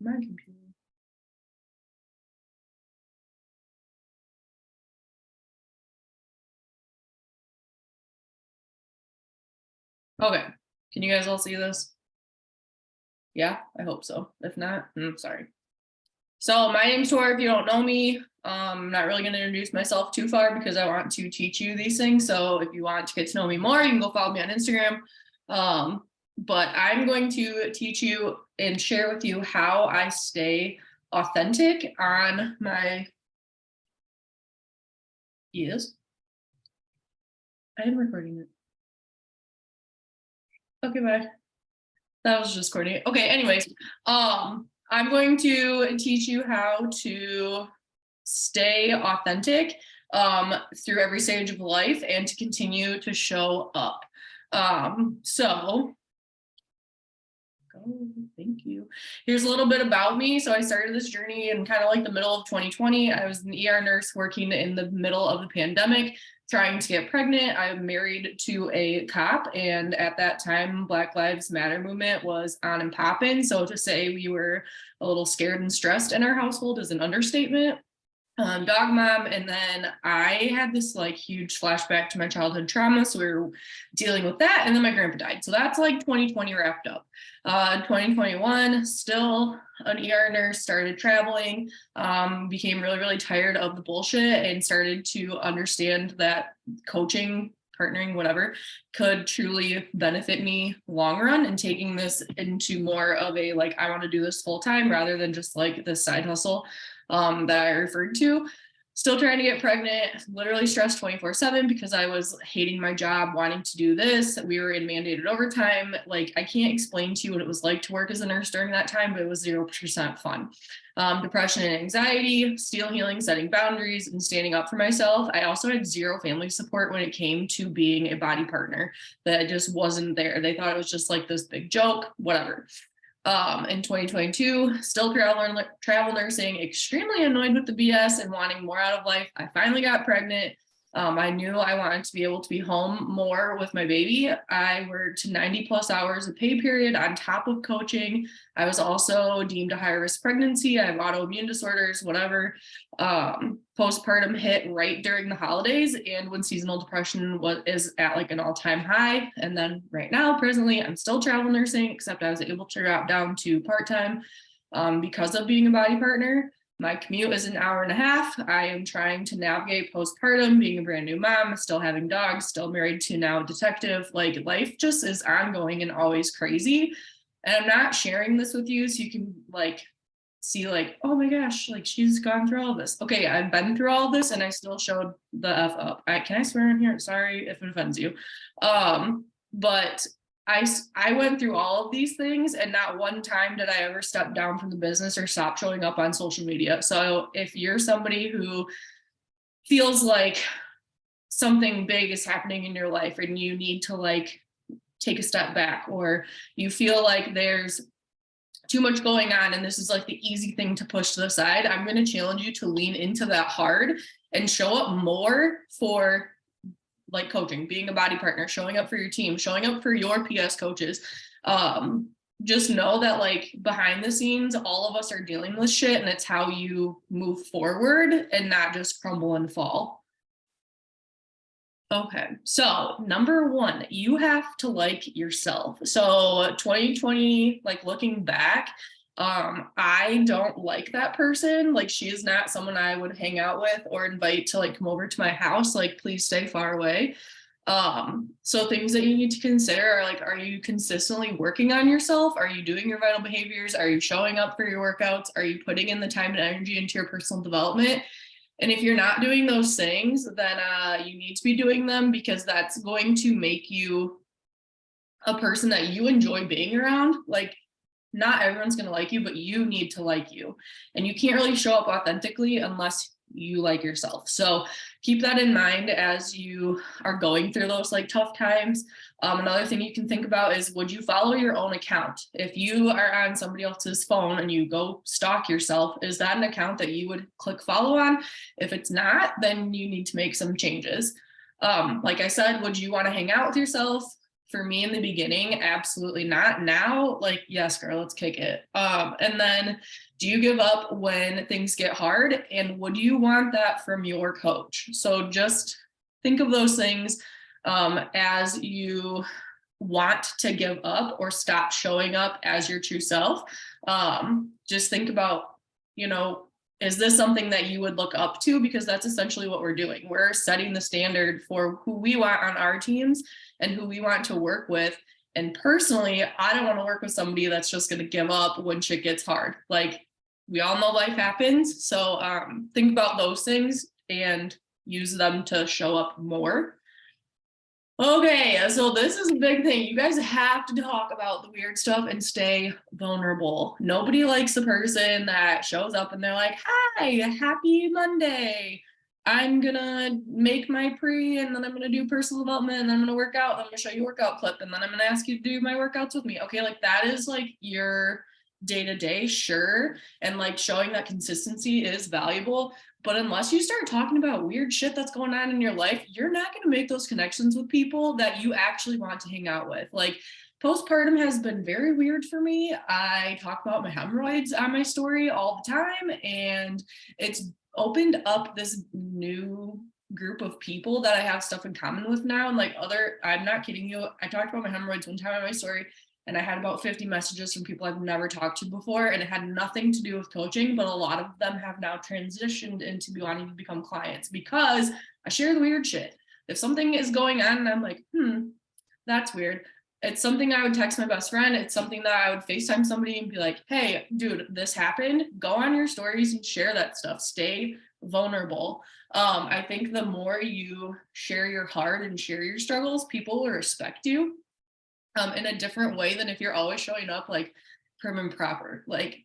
My computer. Okay. Can you guys all see this? Yeah, I hope so. If not, I'm sorry. So my name's Tor. If you don't know me, I'm not really going to introduce myself too far because I want to teach you these things. So if you want to get to know me more, you can go follow me on Instagram. But I'm going to teach you and share with you how I stay authentic on my. Yes, I am recording it. Okay, bye. That was just Courtney. Okay, anyways, I'm going to teach you how to stay authentic through every stage of life and to continue to show up. Thank you. Here's a little bit about me. So I started this journey in kind of like the middle of 2020. I was an ER nurse working in the middle of the pandemic, trying to get pregnant. I'm married to a cop, and at that time, Black Lives Matter movement was on and popping. So to say we were a little scared and stressed in our household is an understatement. Dog mom, and then I had this like huge flashback to my childhood trauma, so we were dealing with that, and then my grandpa died. So that's like 2020 wrapped up. 2021, still an ER nurse, started traveling, became really tired of the bullshit and started to understand that coaching, partnering, whatever, could truly benefit me long run, and taking this into more of a like, I want to do this full time rather than just like this side hustle that I referred to. Still trying to get pregnant, literally stressed 24/7 because I was hating my job, wanting to do this. We were in mandated overtime. Like, I can't explain to you what it was like to work as a nurse during that time, but it was 0% fun. Depression and anxiety, steel healing, setting boundaries, and standing up for myself. I also had zero family support when it came to being a body partner. That just wasn't there. They thought it was just like this big joke, whatever. In 2022, still travel nursing, extremely annoyed with the BS and wanting more out of life. I finally got pregnant. I knew I wanted to be able to be home more with my baby. I worked 90+ hours a pay period on top of coaching. I was also deemed a high risk pregnancy. I have autoimmune disorders, whatever. Postpartum hit right during the holidays and when seasonal depression is at like an all-time high. And then right now, presently, I'm still travel nursing, except I was able to drop down to part-time because of being a body partner. My commute is an hour and a half. I am trying to navigate postpartum, being a brand new mom, still having dogs, still married to now a detective. Like, life just is ongoing and always crazy. And I'm not sharing this with you so you can like see like, oh my gosh, like she's gone through all this. Okay, I've been through all this and I still showed the F up. Can I swear in here? Sorry if it offends you. But I went through all of these things and not one time did I ever step down from the business or stop showing up on social media. So if you're somebody who feels like something big is happening in your life and you need to like take a step back, or you feel like there's too much going on and this is like the easy thing to push to the side, I'm going to challenge you to lean into that hard and show up more for like coaching, being a body partner, showing up for your team, showing up for your PS coaches. Just know that like behind the scenes, all of us are dealing with shit, and it's how you move forward and not just crumble and fall. Okay, so number one, you have to like yourself. So 2020, like looking back, I don't like that person. Like, she is not someone I would hang out with or invite to like come over to my house. Like, please stay far away. So things that you need to consider are like, are you consistently working on yourself? Are you doing your vital behaviors? Are you showing up for your workouts? Are you putting in the time and energy into your personal development? And if you're not doing those things, then you need to be doing them, because that's going to make you a person that you enjoy being around. Like, not everyone's going to like you, but you need to like you. And you can't really show up authentically unless you like yourself. So keep that in mind as you are going through those like tough times. Another thing you can think about is, would you follow your own account? If you are on somebody else's phone and you go stalk yourself, is that an account that you would click follow on? If it's not, then you need to make some changes. Like I said, would you want to hang out with yourself? For me in the beginning, absolutely not. Now, like, yes, girl, let's kick it. And then do you give up when things get hard? And would you want that from your coach? So just think of those things as you want to give up or stop showing up as your true self. Just think about, you know, is this something that you would look up to? Because that's essentially what we're doing. We're setting the standard for who we want on our teams and who we want to work with. And personally, I don't want to work with somebody that's just going to give up when shit gets hard. Like, we all know life happens. So think about those things and use them to show up more. Okay, so this is a big thing. You guys have to talk about the weird stuff and stay vulnerable. Nobody likes the person that shows up and they're like, hi, happy Monday. I'm gonna make my pre and then I'm gonna do personal development and then I'm gonna work out. I'm gonna show you a workout clip and then I'm gonna ask you to do my workouts with me. Okay, like that is like your day-to-day, sure. And like showing that consistency is valuable. But unless you start talking about weird shit that's going on in your life, you're not going to make those connections with people that you actually want to hang out with. Like, postpartum has been very weird for me. I talk about my hemorrhoids on my story all the time, and it's opened up this new group of people that I have stuff in common with now. And like I'm not kidding you, I talked about my hemorrhoids one time on my story, and I had about 50 messages from people I've never talked to before, and it had nothing to do with coaching, but a lot of them have now transitioned into wanting to become clients because I share the weird shit. If something is going on and I'm like, that's weird, it's something I would text my best friend. It's something that I would FaceTime somebody and be like, hey, dude, this happened. Go on your stories and share that stuff. Stay vulnerable. I think the more you share your heart and share your struggles, people will respect you in a different way than if you're always showing up like prim and proper. Like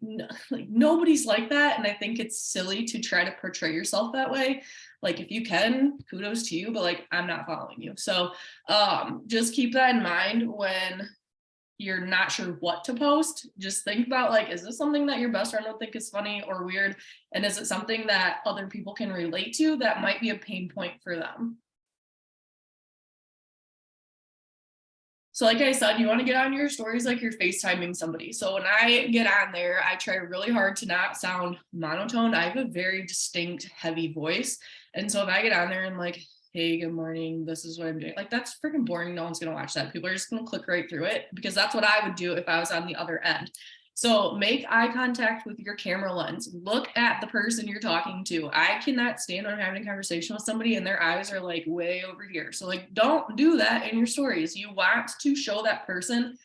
nobody's like that. And I think it's silly to try to portray yourself that way. Like, if you can, kudos to you, but like, I'm not following you. So just keep that in mind when you're not sure what to post. Just think about, like, is this something that your best friend would think is funny or weird? And is it something that other people can relate to that might be a pain point for them? So like I said, you want to get on your stories like you're FaceTiming somebody. So when I get on there, I try really hard to not sound monotone. I have a very distinct, heavy voice. And so if I get on there and like, hey, good morning, this is what I'm doing, like, that's freaking boring. No one's going to watch that. People are just going to click right through it, because that's what I would do if I was on the other end. So make eye contact with your camera lens. Look at the person you're talking to. I cannot stand when I'm having a conversation with somebody and their eyes are like way over here. So like, don't do that in your stories. You want to show that person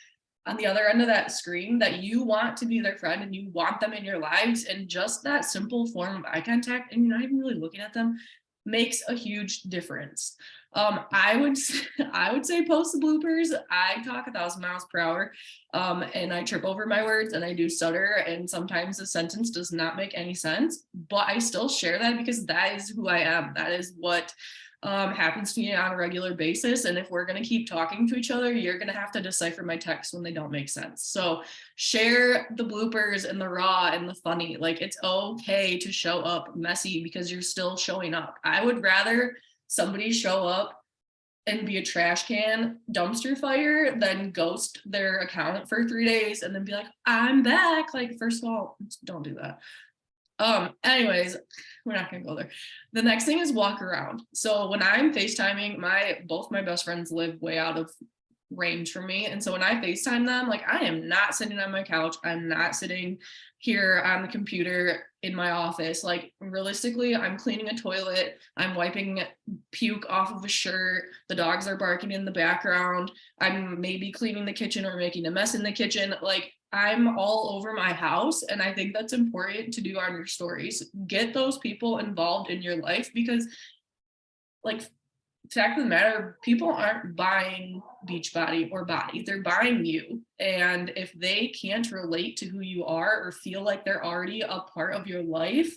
on the other end of that screen that you want to be their friend and you want them in your lives. And just that simple form of eye contact, and you're not even really looking at them, makes a huge difference. I would say post the bloopers. I talk 1,000 miles per hour, and I trip over my words and I do stutter, and sometimes the sentence does not make any sense, but I still share that because that is who I am. That is what happens to me on a regular basis. And if we're going to keep talking to each other, you're going to have to decipher my texts when they don't make sense. So share the bloopers and the raw and the funny. Like, it's okay to show up messy because you're still showing up. I would rather somebody show up and be a trash can dumpster fire than ghost their account for 3 days and then be like, I'm back. Like, first of all, don't do that. Anyways, we're not gonna go there. The next thing is walk around. So when I'm FaceTiming, both my best friends live way out of range from me. And so when I FaceTime them, like, I am not sitting on my couch. I'm not sitting here on the computer in my office. Like, realistically, I'm cleaning a toilet. I'm wiping puke off of a shirt. The dogs are barking in the background. I'm maybe cleaning the kitchen or making a mess in the kitchen. Like, I'm all over my house. And I think that's important to do on your stories. Get those people involved in your life, because, like, fact of the matter, people aren't buying Beachbody or Body, they're buying you. And if they can't relate to who you are or feel like they're already a part of your life,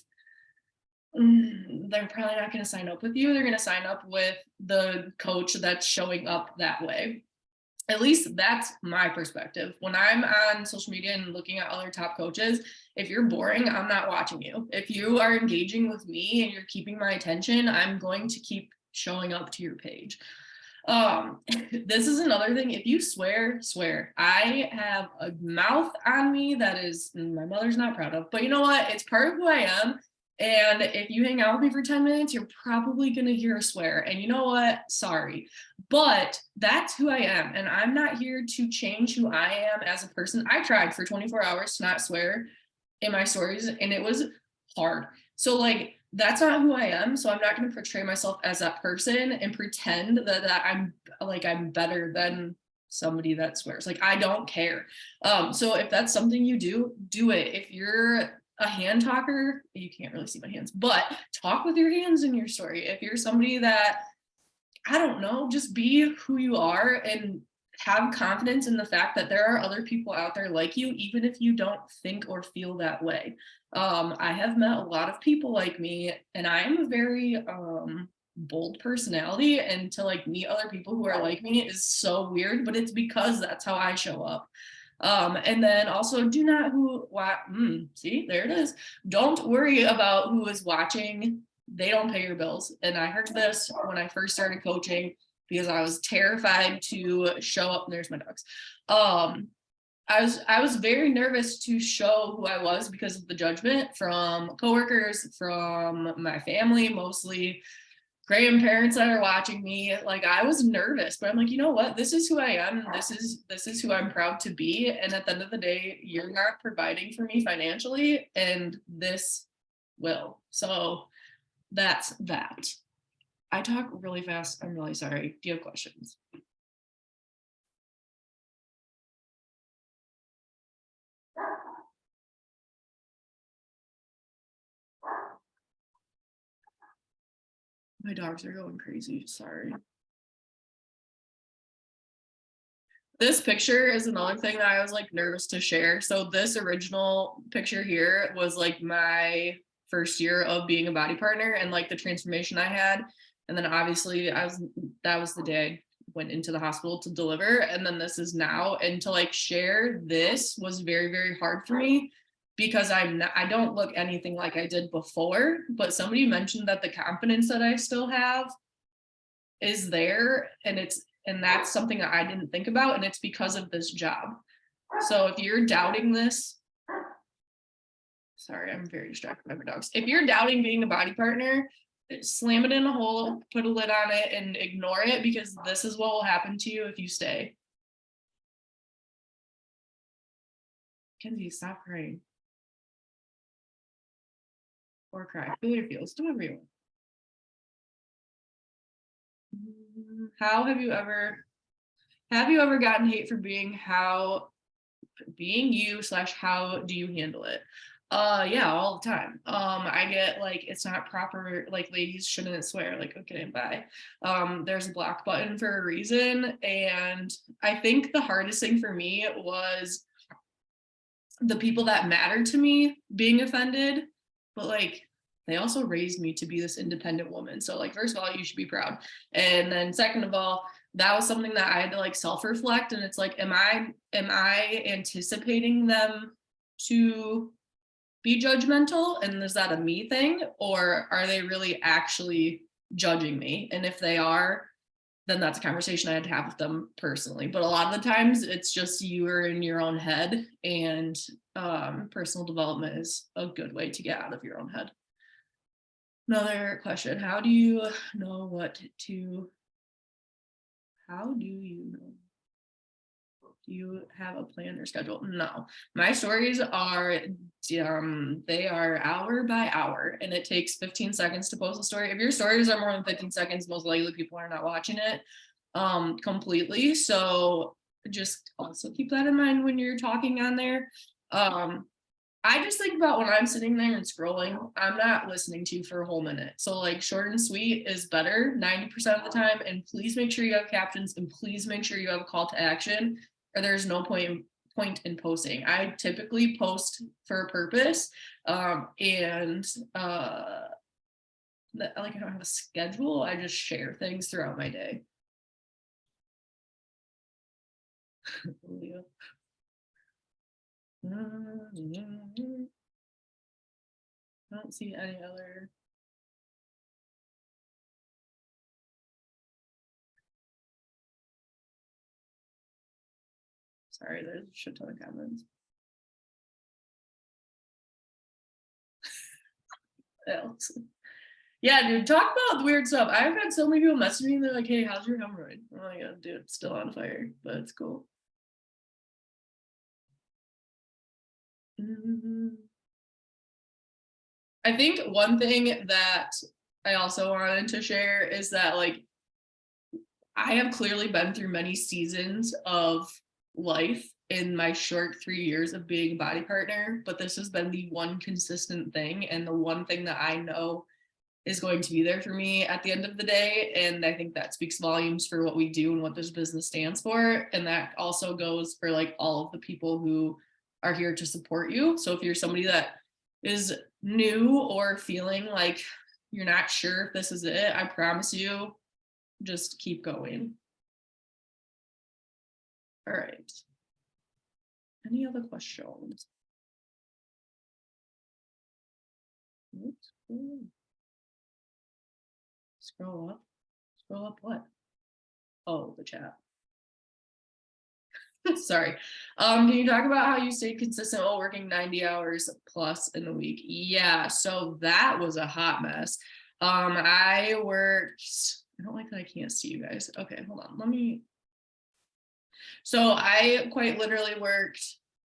they're probably not going to sign up with you. They're going to sign up with the coach that's showing up that way. At least that's my perspective. When I'm on social media and looking at other top coaches, if you're boring, I'm not watching you. If you are engaging with me and you're keeping my attention, I'm going to keep showing up to your page. This is another thing. If you swear, swear. I have a mouth on me that is my mother's not proud of, but you know what? It's part of who I am. And if you hang out with me for 10 minutes, you're probably going to hear a swear. And you know what? Sorry. But that's who I am. And I'm not here to change who I am as a person. I tried for 24 hours to not swear in my stories, and it was hard. So like, that's not who I am. So I'm not going to portray myself as that person and pretend that I'm better than somebody that swears. Like, I don't care. So if that's something you do it. If you're a hand talker, you can't really see my hands, but talk with your hands in your story. If you're somebody that, I don't know, just be who you are and have confidence in the fact that there are other people out there like you, even if you don't think or feel that way. I have met a lot of people like me, and I am a very bold personality, and to like meet other people who are like me is so weird, but it's because that's how I show up. And then also see, there it is. Don't worry about who is watching. They don't pay your bills. And I heard this when I first started coaching because I was terrified to show up. There's my dogs. I was very nervous to show who I was because of the judgment from coworkers, from my family, mostly grandparents that are watching me. Like, I was nervous, but I'm like, you know what? This is who I am. This is who I'm proud to be. And at the end of the day, you're not providing for me financially, and this will. So that's that. I talk really fast. I'm really sorry. Do you have questions? My dogs are going crazy. Sorry. This picture is another thing that I was like nervous to share. So this original picture here was like my first year of being a body partner and like the transformation I had. And then obviously that was the day I went into the hospital to deliver. And then this is now. And to like share this was very, very hard for me because I don't look anything like I did before. But somebody mentioned that the confidence that I still have is there, and that's something that I didn't think about, and it's because of this job. So if you're doubting this, sorry, I'm very distracted by my dogs. If you're doubting being a body partner, slam it in a hole, put a lid on it, and ignore it, because this is what will happen to you if you stay. Kenzie, stop crying. Or cry. Feel your feels. Do whatever you want. How have you ever gotten hate for being you / how do you handle it? Yeah, all the time. I get like, it's not proper, like ladies shouldn't swear, like, okay, bye. There's a block button for a reason. And I think the hardest thing for me was the people that mattered to me being offended, but like, they also raised me to be this independent woman. So like, first of all, you should be proud. And then second of all, that was something that I had to like self-reflect. And it's like, am I anticipating them to be judgmental? And is that a me thing? Or are they really actually judging me? And if they are, then that's a conversation I had to have with them personally. But a lot of the times it's just you are in your own head, and personal development is a good way to get out of your own head. Another question, how do you know do you have a plan or schedule? No, my stories are they are hour by hour, and it takes 15 seconds to post a story. If your stories are more than 15 seconds, most likely people are not watching it completely. So just also keep that in mind when you're talking on there. I just think about when I'm sitting there and scrolling, I'm not listening to you for a whole minute. So like, short and sweet is better 90% of the time. And please make sure you have captions, and please make sure you have a call to action, or there's no point in posting. I typically post for a purpose. And like, I don't have a schedule. I just share things throughout my day. I don't see any other Sorry, there's a shit ton of comments. Yeah, dude, talk about weird stuff. I've had so many people message me, they're like, hey, how's your hemorrhoid? Oh my god, dude, it's still on fire, but it's cool. I think one thing that I also wanted to share is that, like, I have clearly been through many seasons of life in my short 3 years of being a body partner, but this has been the one consistent thing and the one thing that I know is going to be there for me at the end of the day. And I think that speaks volumes for what we do and what this business stands for. And that also goes for like all of the people who are here to support you. So if you're somebody that is new or feeling like you're not sure if this is it, I promise you, just keep going. All right. Any other questions? Oops. Scroll up. Scroll up what? Oh, the chat. Sorry. Can you talk about how you stayed consistent while working 90 hours plus in a week? Yeah, so that was a hot mess. I worked, I don't like that I can't see you guys. Okay, hold on. So I quite literally worked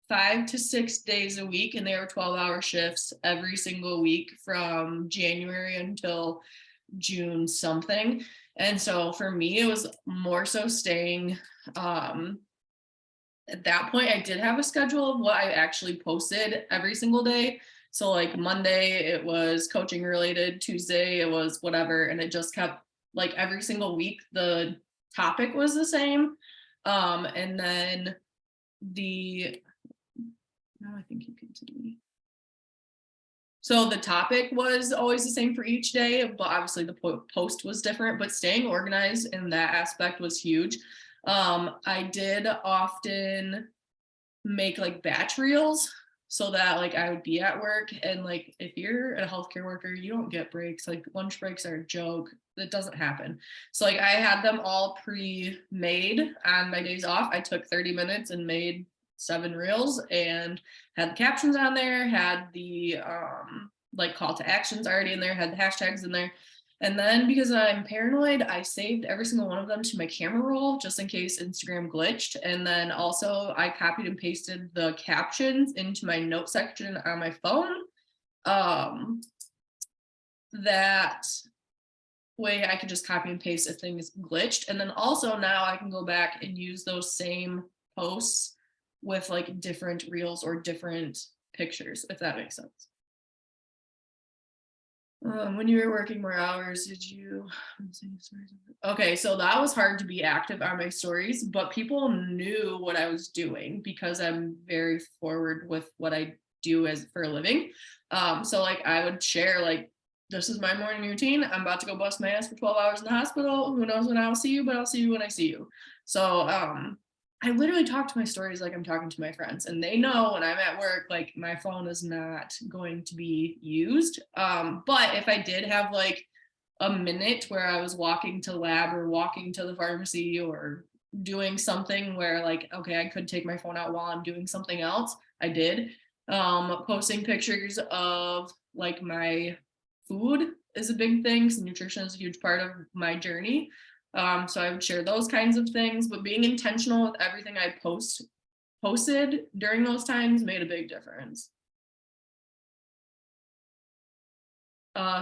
5 to 6 days a week, and they were 12-hour shifts every single week from January until June something. And so for me, it was more so staying, at that point, I did have a schedule of what I actually posted every single day. So like Monday, it was coaching related, Tuesday, it was whatever. And it just kept like every single week, the topic was the same. And then now I think you can see me. So the topic was always the same for each day, but obviously the post was different, but staying organized in that aspect was huge. I did often make like batch reels so that like I would be at work, and like if you're a healthcare worker, you don't get breaks. Like lunch breaks are a joke. That doesn't happen. So like I had them all pre-made on my days off. I took 30 minutes and made 7 reels and had the captions on there, had the like call to actions already in there, had the hashtags in there. And then because I'm paranoid, I saved every single one of them to my camera roll just in case Instagram glitched. And then also I copied and pasted the captions into my note section on my phone. That way I could just copy and paste if things glitched. And then also now I can go back and use those same posts with like different reels or different pictures, if that makes sense. When you were working more hours, did you? Okay, so that was hard to be active on my stories, but people knew what I was doing because I'm very forward with what I do as for a living. So like I would share like, this is my morning routine. I'm about to go bust my ass for 12 hours in the hospital. Who knows when I'll see you, but I'll see you when I see you. So I literally talk to my stories like I'm talking to my friends, and they know when I'm at work, like my phone is not going to be used. But if I did have like a minute where I was walking to lab or walking to the pharmacy or doing something where like, okay, I could take my phone out while I'm doing something else, I did. Posting pictures of like my food is a big thing. So nutrition is a huge part of my journey. So I would share those kinds of things, but being intentional with everything I posted during those times made a big difference.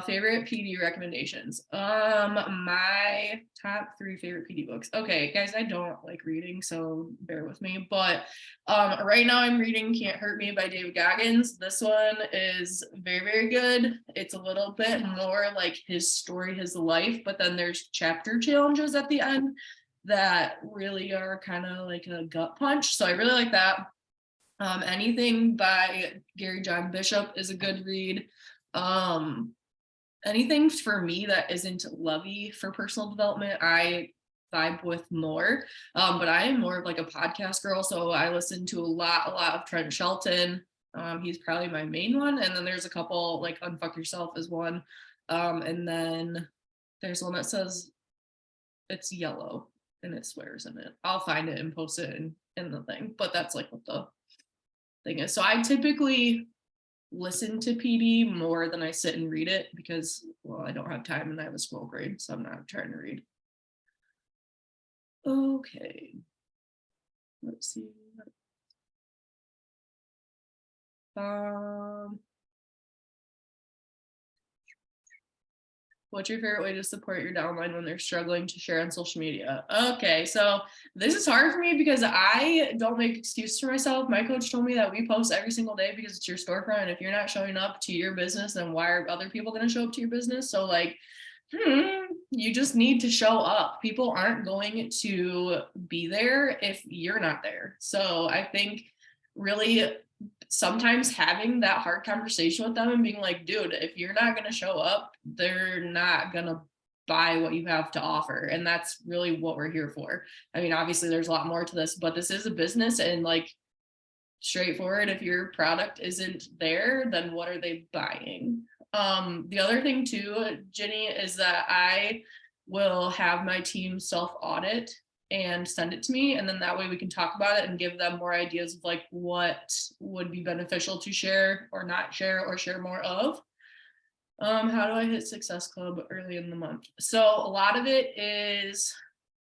Favorite PD recommendations. My top 3 favorite PD books. Okay, guys, I don't like reading, so bear with me. But right now I'm reading Can't Hurt Me by David Goggins. This one is very, very good. It's a little bit more like his story, his life, but then there's chapter challenges at the end that really are kind of like a gut punch. So I really like that. Anything by Gary John Bishop is a good read. Anything for me that isn't lovey for personal development, I vibe with more. But I am more of like a podcast girl, so I listen to a lot of Trent Shelton. He's probably my main one, and then there's a couple like Unfuck Yourself is one, and then there's one that says it's yellow and it swears in it. I'll find it and post it in in the thing, but that's like what the thing is. So I typically listen to PD more than I sit and read it because, well, I don't have time and I have a scroll grade, so I'm not trying to read. Okay. Let's see. What's your favorite way to support your downline when they're struggling to share on social media? Okay, so this is hard for me because I don't make excuses for myself. My coach told me that we post every single day because it's your storefront. And if you're not showing up to your business, then why are other people going to show up to your business? So like, you just need to show up. People aren't going to be there if you're not there. So I think really sometimes having that hard conversation with them and being like, dude, if you're not going to show up, they're not going to buy what you have to offer. And that's really what we're here for. I mean, obviously there's a lot more to this, but this is a business, and like, straightforward, if your product isn't there, then what are they buying? The other thing too, Jenny, is that I will have my team self audit and send it to me, and then that way we can talk about it and give them more ideas of like what would be beneficial to share or not share or share more of. How do I hit Success Club early in the month? So a lot of it is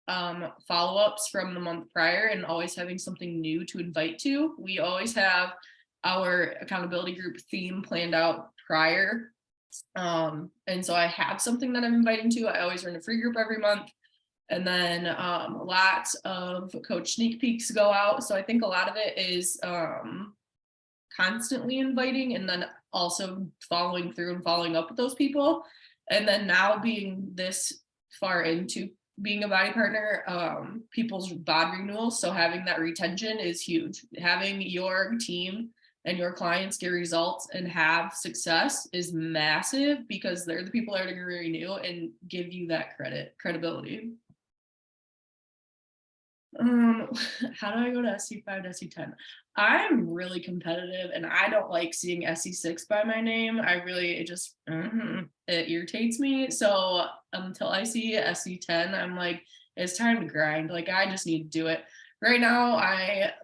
follow-ups from the month prior and always having something new to invite to. We always have our accountability group theme planned out prior. And so I have something that I'm inviting to. I always run a free group every month. And then lots of coach sneak peeks go out. So I think a lot of it is constantly inviting and then also following through and following up with those people. And then now being this far into being a body partner, people's bod renewals, so having that retention is huge. Having your team and your clients get results and have success is massive because they're the people that are going to renew and give you that credibility. How do I go to SC5 to SC10? I'm really competitive and I don't like seeing SC6 by my name. It just it irritates me. So until I see SC10, I'm like, it's time to grind. Like, I just need to do it. Right now,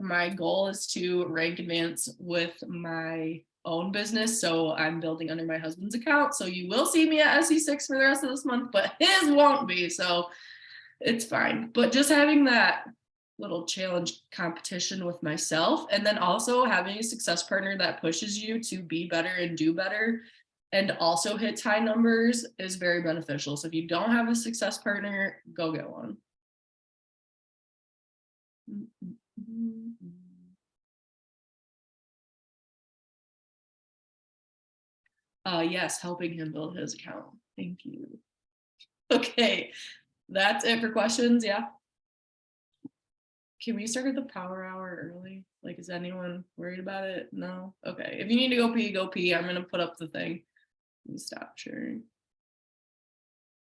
my goal is to rank advance with my own business. So I'm building under my husband's account. So you will see me at SC6 for the rest of this month, but his won't be. So it's fine. But just having that little challenge competition with myself, and then also having a success partner that pushes you to be better and do better and also hits high numbers is very beneficial. So if you don't have a success partner, go get one. Yes, helping him build his account. Thank you. Okay, that's it for questions. Yeah. Can we start at the power hour early? Like, is anyone worried about it? No? Okay. If you need to go pee, go pee. I'm going to put up the thing. Let me stop sharing.